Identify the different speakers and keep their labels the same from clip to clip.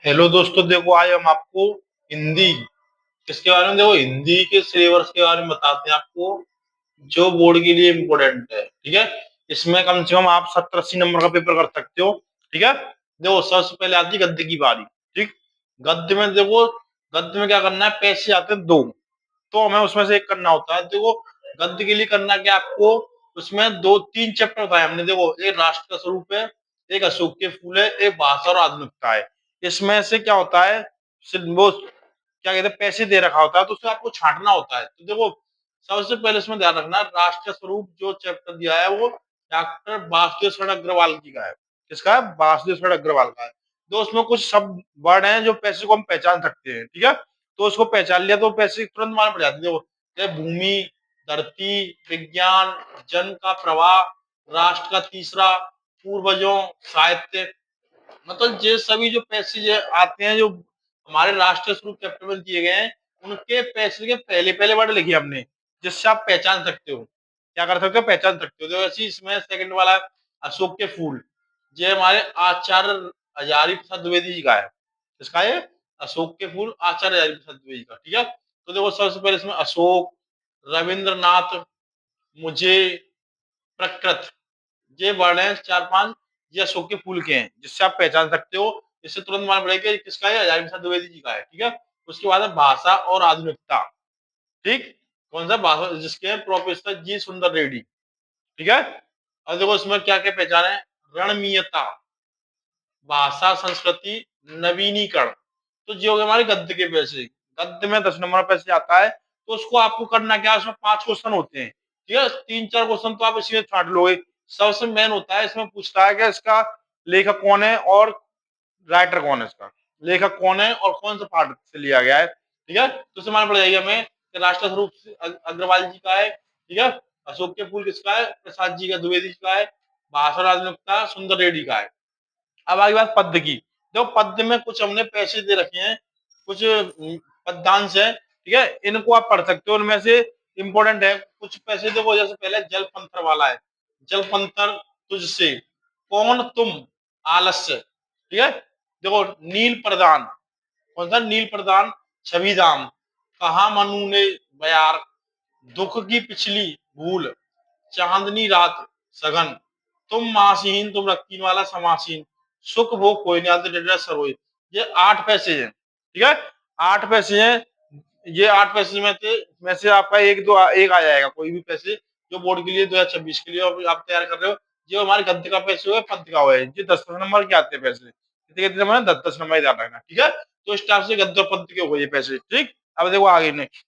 Speaker 1: Hello दोस्तों, देखो आज हम आपको हिंदी किसके बारे में, देखो हिंदी के सिलेबस के बारे में बताते हैं आपको, जो बोर्ड के लिए इम्पोर्टेंट है। ठीक है, इसमें कम से कम आप 70-80 नंबर का पेपर कर सकते हो। ठीक है, देखो सबसे पहले आती है गद्य की बारी। ठीक, गद्य में देखो, गद्य में क्या करना है, पैसे आते हैं दो, तो हमें उसमें से एक करना होता है। देखो गद्य के लिए करना क्या आपको, उसमें दो तीन चैप्टर बताए हमने। देखो एक राष्ट्र का स्वरूप है, एक अशोक के फूल है, एक भाषा और आधुनिकता है। इसमें से क्या होता है, वो क्या कहते हैं, पैसे दे रखा होता है, तो उसे आपको छांटना होता है। तो देखो सबसे पहले इसमें ध्यान रखना, राष्ट्र स्वरूप जो चैप्टर दिया है वो डॉक्टर वासुदेव शरण अग्रवाल जी का है। किसका है? वासुदेव शरण अग्रवाल का है। तो उसमें कुछ शब्द वर्ड हैं जो पैसे को हम पहचान सकते हैं। ठीक है, तो उसको पहचान लिया तो पैसे तुरंत मालूम पड़ जाते हैं। देखो भूमि, धरती, विज्ञान, जन का प्रवाह, राष्ट्र का तीसरा, पूर्वजों, साहित्य, मतलब ये सभी जो पैसेज आते हैं जो हमारे राष्ट्रीय स्वरूप चैप्टर में दिए गए हैं, उनके पैसे के पहले पहले वर्ड लिखे हमने, जिससे आप पहचान सकते हो। क्या कर सकते हो? पहचान सकते हो। तो ऐसे इसमें सेकंड वाला अशोक के फूल, ये हमारे आचार्य हजारी प्रसाद द्विवेदी जी का है। किसका है? अशोक के फूल आचार्य हजारी प्रसाद द्विवेदी का। ठीक है, तो देखो सबसे पहले इसमें अशोक, रविंद्रनाथ, मुझे, प्रकृत, ये वर्ड है चार पांच, ये अशोक के फूल के हैं, जिससे आप पहचान सकते हो। इससे तुरंत मालूम पड़ेगा कि किसका है, हजारी प्रसाद द्विवेदी जी का है। ठीक है, उसके बाद है भाषा और आधुनिकता। ठीक, कौन सा भाषा, जिसके हैं प्रोफेसर जी सुंदर रेड्डी। ठीक है, और देखो इसमें क्या क्या पहचान है, रणमीयता, भाषा संस्कृति, नवीनीकरण। तो जो हमारे गद्य के पैसे, गद्य में 10 नंबर पैसे आता है, तो उसको आपको करना क्या है, उसमें 5 क्वेश्चन होते हैं। ठीक है, 3-4 क्वेश्चन तो आप इसी में छांट लोगे। सबसे मेन होता है, इसमें पूछता है कि इसका लेखक कौन है और राइटर कौन है, इसका लेखक कौन है और कौन सा पाठ से लिया गया है। ठीक है, तो उससे मालूम पड़ जाएगी हमें कि राष्ट्र स्वरूप अग्रवाल जी का है। ठीक है, अशोक के फूल किसका है, प्रसाद जी का, द्विवेदी जी का है, भाषा राजनुक्ता सुंदर रेड्डी का है। अब आगे बात पद्य की। देखो पद्य में कुछ हमने पैसे दे रखे हैं, कुछ पद्यांश है। ठीक है, इनको आप पढ़ सकते हो, उनमें से इंपॉर्टेंट है कुछ पैसे। देखो जैसे पहले जल पंथर वाला है, जल पंथर तुझसे, कौन तुम, आलस्य। ठीक है, देखो नील प्रदान, कौन सा नील प्रदान, छविधाम, कहा मनु ने बयार, दुख की पिछली भूल, चांदनी रात सघन, तुम मासीन तुम रक्कीन वाला समासीन, सुख भोग कोई नहीं सरोय। ये 8 पैसे हैं। ठीक है, 8 पैसे हैं। ये 8 पैसे में से आपका एक दो एक आ जाएगा, कोई भी पैसे जो बोर्ड के लिए 2026 के लिए आप तैयार कर रहे हो। जो हमारे गद्य का पैसे हुए, पद्य का हुआ है, ये 10 नंबर के आते हैं पैसे। कितने कितने नंबर? 10-10 नंबर ध्यान रखना। ठीक है, तो इस टाइप से गद्य और पद्य के हुए ये पैसे। ठीक, अब देखो आगे नेक्स्ट।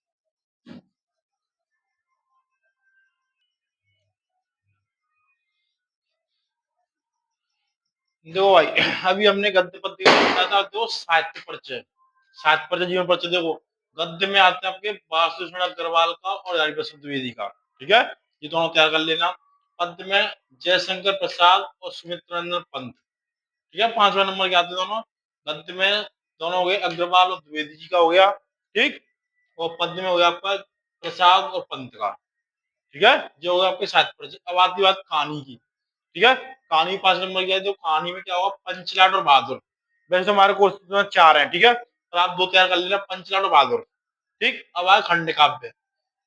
Speaker 1: देखो भाई, अभी हमने गद्य पद्य का बताया था। देखो साहित्य परिचय, साहित्य परिचय, जीवन परिचय। देखो गद्य में आते हैं आपके वासुदेव शरण अग्रवाल का और हजारी प्रसाद द्विवेदी का। ठीक है, ये दोनों तैयार कर लेना। पद्य में जयशंकर प्रसाद और सुमित्रा नंदन पंत। ठीक है, 5वें नंबर के आते दोनों। गद्य में दोनों हो गए, अग्रवाल और द्विवेदी जी का हो गया। ठीक, और पद्य में हो गया आपका प्रसाद और पंत का। ठीक है, जो होगा आपके साहित्य परिचय। अब आती बात कहानी की। ठीक है, कहानी 5 नंबर की है। जो कहानी में क्या होगा, पंचलाट और बहादुर। वैसे तो हमारे कोर्स में 4 हैं। ठीक है, तो आप दो तैयार कर लेना, पंचलाट और बहादुर। ठीक, अब आए खंड काव्य।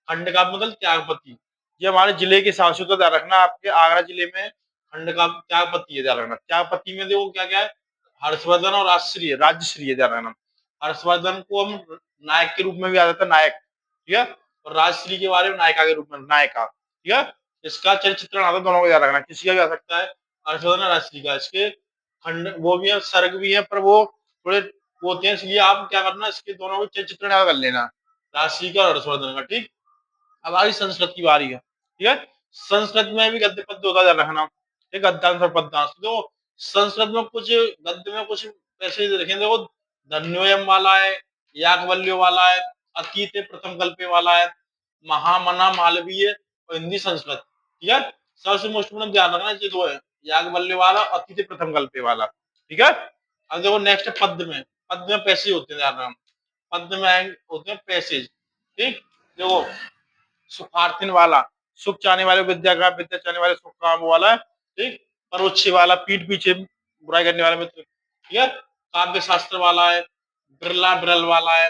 Speaker 1: खंड काव्य मतलब त्यागपति। ये हमारे जिले के हिसाब से तो ध्यान रखना, आपके आगरा जिले में खंड काव्य त्यागपति है, ध्यान रखना। त्यागपति में देखो क्या क्या है, हर्षवर्धन और राजश्री है, राजश्री है, ध्यान रखना। हर्षवर्धन को हम नायक के रूप में भी आ जाता है, नायक। ठीक है, और राजश्री के बारे में नायिका के रूप में, नायिका। ठीक है, इसका चरित्र चित्रण आता है, दोनों को याद रखना, किसी का भी आ सकता है, हर्षवर्धन और राजश्री का। इसके खंड वो भी है, सर्ग भी है, पर वो थोड़े वो होते हैं, इसलिए आप क्या करना, इसके दोनों को चरित्र चित्रण याद कर लेना, राजश्री का और हर्षवर्धन का। ठीक, अब आ गई संस्कृत की बारी है। ठीक है, संस्कृत में भी गद्य पद्य होता, ध्यान रखना। एक गद्यांश और पद्यांश। तो संस्कृत में कुछ गद्य में कुछ ऐसे देखें, देखो धन्योयम वाला है, याज्ञवल्क्य वाला है, अतीत प्रथम कल्पे वाला है, महामना मालवीय और हिंदी संस्कृत। ठीक है, सबसे मोस्ट इम्पोर्टेंट ध्यान रखना, ये दो है, याज्ञवल्क्य वाला, अतीत प्रथम कल्पे वाला। ठीक है, अब देखो नेक्स्ट पद्य में, पद्य में पैसे होते हैं, ध्यान रखना। पद्य में होते हैं पैसेज। ठीक, देखो सुखार्थिन वाला, सुख चाहने वाले विद्या का, विद्या चाहने वाले सुख का, वो वाला है। ठीक, परोक्षी वाला, पीठ पीछे बुराई करने वाला मित्र। ठीक है, काव्य शास्त्र वाला है, बिरला बिरल वाला है,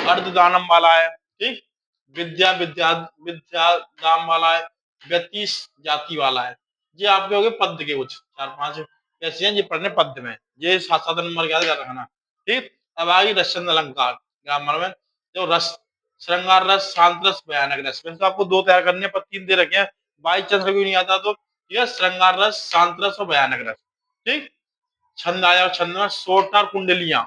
Speaker 1: अर्धदानम वाला है, ठीक, विद्या विद्या विद्या दाम वाला है, व्यतीश जाति वाला है। ये आपके हो गए पद्य के कुछ 4-5 ऐसे हैं, ये पढ़ने पद्य में, ये 7-7 नंबर याद कर रखना, ठीक। अब आगे रसचंद अलंकार ग्रामर में, जो रस, श्रृंगार रस, शांत रस, भयानक रस, वैसे तो आपको 2 तैयार करने हैं, पर 3 दे रखे हैं, बाई चांस कभी नहीं आता तो ये श्रृंगार रस, शांत रस और भयानक रस, ठीक। छंद आया, और छंद में सोटा कुंडलियां,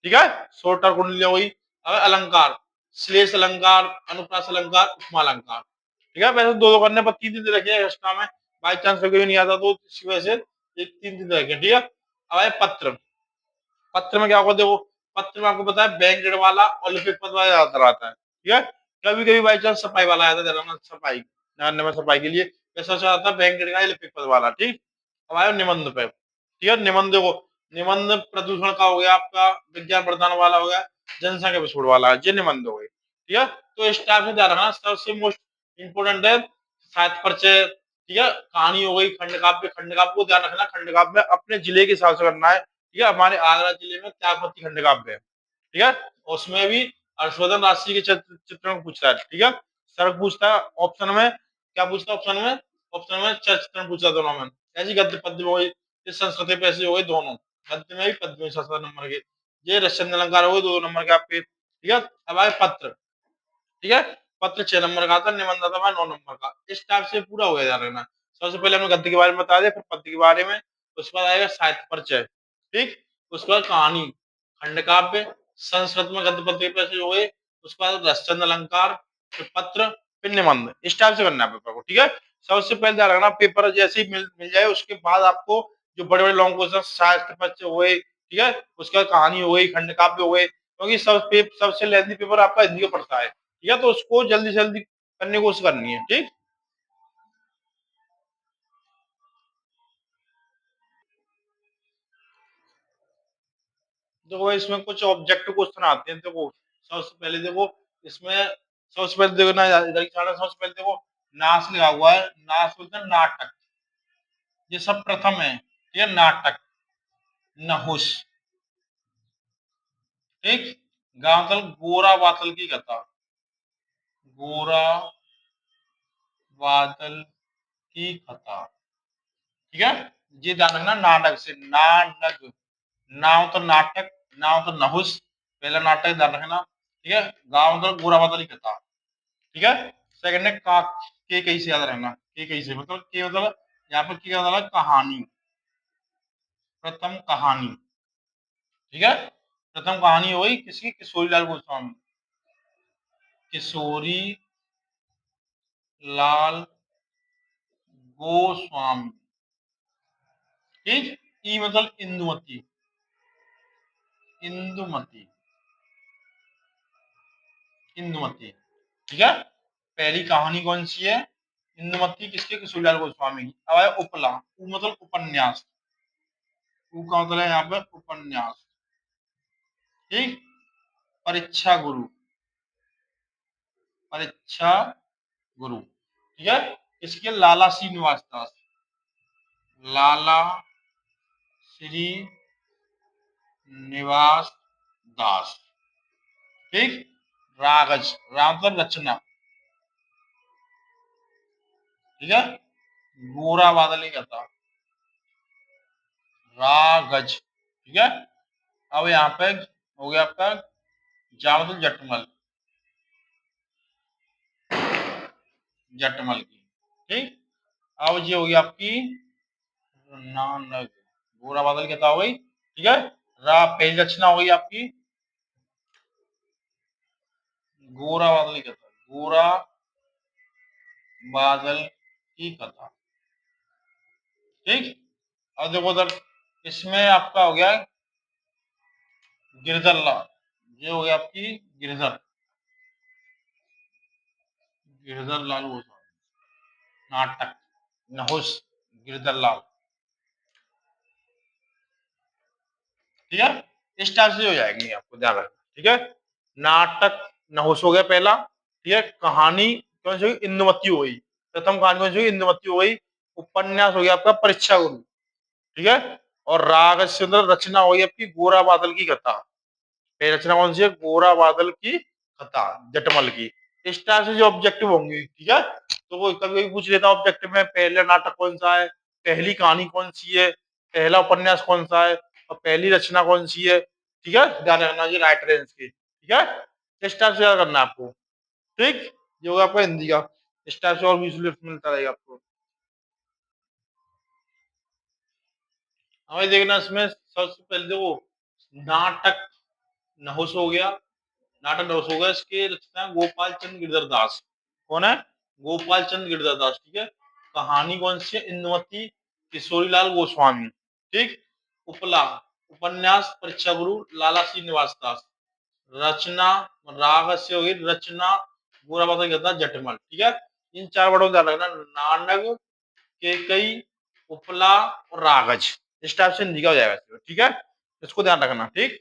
Speaker 1: ठीक है, सोटा कुंडलियां हुई। अब अलंकार, श्लेष अलंकार, अनुप्रास अलंकार, उपमा अलंकार, ठीक है, वैसे 2-2 करने पर 3-3 दे रखे हैं एक्स्ट्रा में, बाई चांस कभी नहीं आता तो इसी वजह से ये 3-3 दे रखे हैं, ठीक है। अब है पत्र, पत्र में क्या होगा देखो, पत्र में आपको पता है बैंक ऋण वाला और लिपिक पद वाला ज्यादातर आता है, ठीक है। कभी कभी बाई चांस सफाई वाला आता है, सफाई नगर में सफाई के लिए वैसा अच्छा आता है बैंक ऋण का या लिपिक पद वाला, ठीक। अब आयो निबंध पे, ठीक है। निबंध देखो, निबंध प्रदूषण का हो गया, आपका विज्ञान प्रदान वाला हो गया, जनसंख्या विस्फोट वाला, ये निबंध हो गए, ठीक है। तो इस टाइप से ध्यान रखना, सबसे मोस्ट इंपोर्टेंट है साहित्य परिचय, ठीक है। कहानी हो गई, खंड काव्य, खंड काव्य को ध्यान रखना, खंड काव्य अपने जिले के हिसाब से करना है, ठीक है। हमारे आगरा जिले में त्यागपति खंड काव्य है, ठीक है, उसमें भी हर्षवर्धन राशि के चित्रण पूछता है, ठीक है। सर पूछता है ऑप्शन में, क्या पूछता है ऑप्शन में, ऑप्शन में चित्रण पूछता है दोनों में, ऐसी गद्य पद्य हो गई, इस संस्कृति पे ऐसे हो गए दोनों, गद्य में भी पद्य में 7 नंबर के, ये रसचंद अलंकार हो गए 2 नंबर के आपके, ठीक है। अब आए पत्र, ठीक है, पत्र 6 नंबर का आता है, निबंध आता है 9 नंबर का, इस टाइप से पूरा हो गया रहना। सबसे पहले हमने गद्य के बारे में बता दिया, फिर पद्य के बारे में, उसके बाद आएगा साहित्य परिचय, ठीक, उसके बाद कहानी, खंड काव्य, संस्कृत में गद्य पद्य के पैसे हो गए, उसके बाद रसचंद अलंकार, फिर पत्र, फिर निबंध, इस टाइप से करना है पेपर को, ठीक है। सबसे पहले ध्यान रखना, पेपर जैसे ही मिल जाए उसके बाद आपको जो बड़े बड़े लॉन्ग क्वेश्चन साहित्य परिचय हुए, ठीक है, उसके बाद कहानी हो गई, खंड काव्य हो गए, क्योंकि सबसे लेंथी पेपर आपका हिंदी का पड़ता है, ठीक है, तो उसको जल्दी से जल्दी करने की कोशिश करनी है, ठीक। देखो इसमें कुछ ऑब्जेक्टिव क्वेश्चन आते हैं, देखो सबसे पहले देखो, इसमें सबसे पहले देखो ना इधर की साइड, सबसे पहले देखो नाच लिखा हुआ है, नाच बोलते हैं नाटक, ये सब प्रथम है, ठीक है, नाटक, नहुस, ठीक, गावतल गोरा बातल की कथा, गोरा बादल की कथा, ठीक है। ये ध्यान रखना, नाटक से, नाटक, नाव तो नाटक, नाव तो नहुस, पहला नाटक ध्यान रखना, ठीक है। गांव तो गोरा बादल की कथा, ठीक है। सेकंड है का, के कहीं से याद रखना, के कहीं से मतलब, के मतलब यहाँ पर क्या मतलब कहानी, प्रथम कहानी, ठीक है। प्रथम कहानी हुई किसकी, किशोरी लाल गोस्वामी, किशोरी लाल गोस्वामी, ठीक। ई मतलब इंदुमती, इंदुमती, इंदुमती, ठीक है। पहली कहानी कौन सी है, इंदुमती, किसके, किशोरीलाल गोस्वामी की। अब है उपला, उ मतलब उपन्यास, उ का मतलब है यहाँ पे उपन्यास, ठीक। परीक्षा गुरु, परीक्षा गुरु, ठीक है, इसके लाला श्रीनिवास दास, लाला श्री निवास दास, ठीक। रागज, राम मतलब रचना, ठीक है, गोरा बादल ही कहता, रागज, ठीक है। अब यहाँ पे हो गया आपका जावतुल जटमल, जटमल की, ठीक। अब ये होगी आपकी नानक, गोरा बादल कहता हो गई, ठीक है। रा पहली रचना हो गई आपकी गोरा बादल की कथा, गोरा बादल की कथा, ठीक। अब देखो उधर, इसमें आपका हो गया गिरधर लाल, ये हो गया आपकी गिरधर, गिरधर लाल गोस्वामी, नाटक, नहुस, गिरधर लाल, ठीक है। इस टाइप से हो जाएगी आपको ध्यान रखना, ठीक है। नाटक, नहुस हो गया पहला, ठीक है। कहानी कौन सी हुई, इंदुमती हो गई, प्रथम कहानी कौन सी हुई, इंदुमती हो गई। उपन्यास हो गया आपका परीक्षा गुरु, ठीक है। और राग से अंदर रचना होगी आपकी गोरा बादल की कथा। पहली रचना कौन सी है? गोरा बादल की कथा, जटमल की। इस टाइप से जो ऑब्जेक्टिव होंगे, ठीक है। तो वो कभी कभी पूछ लेता ऑब्जेक्टिव में पहला नाटक कौन सा है, पहली कहानी कौन सी है, पहला उपन्यास कौन सा है, और पहली रचना कौन सी है, ठीक है। ध्यान रखना जी राइट रेंज की, ठीक है। इस टाइप से याद करना है आपको, ठीक। ये होगा आपका हिंदी का। इस टाइप से और भी मिलता रहेगा आपको। हमें देखना इसमें सबसे पहले देखो, नाटक नहुस हो गया, नाटक नहुस हो गया। इसके रचना है गोपाल चंद गिरधर दास। कौन है? गोपाल चंद गिरधर दास, ठीक है। कहानी कौन सी है? इंदुमती किशोरीलाल गोस्वामी, ठीक। उपला उपन्यास परीक्षा गुरु लाला श्रीनिवास दास। रचना राग से होगी रचना, गोरा बादल कहता है जटमल, ठीक है। इन चार वर्डों को ध्यान रखना, नानक, केकई, उपला और रागज। इस टाइप से हिंदी का हो जाएगा, ठीक है। इसको ध्यान रखना, ठीक।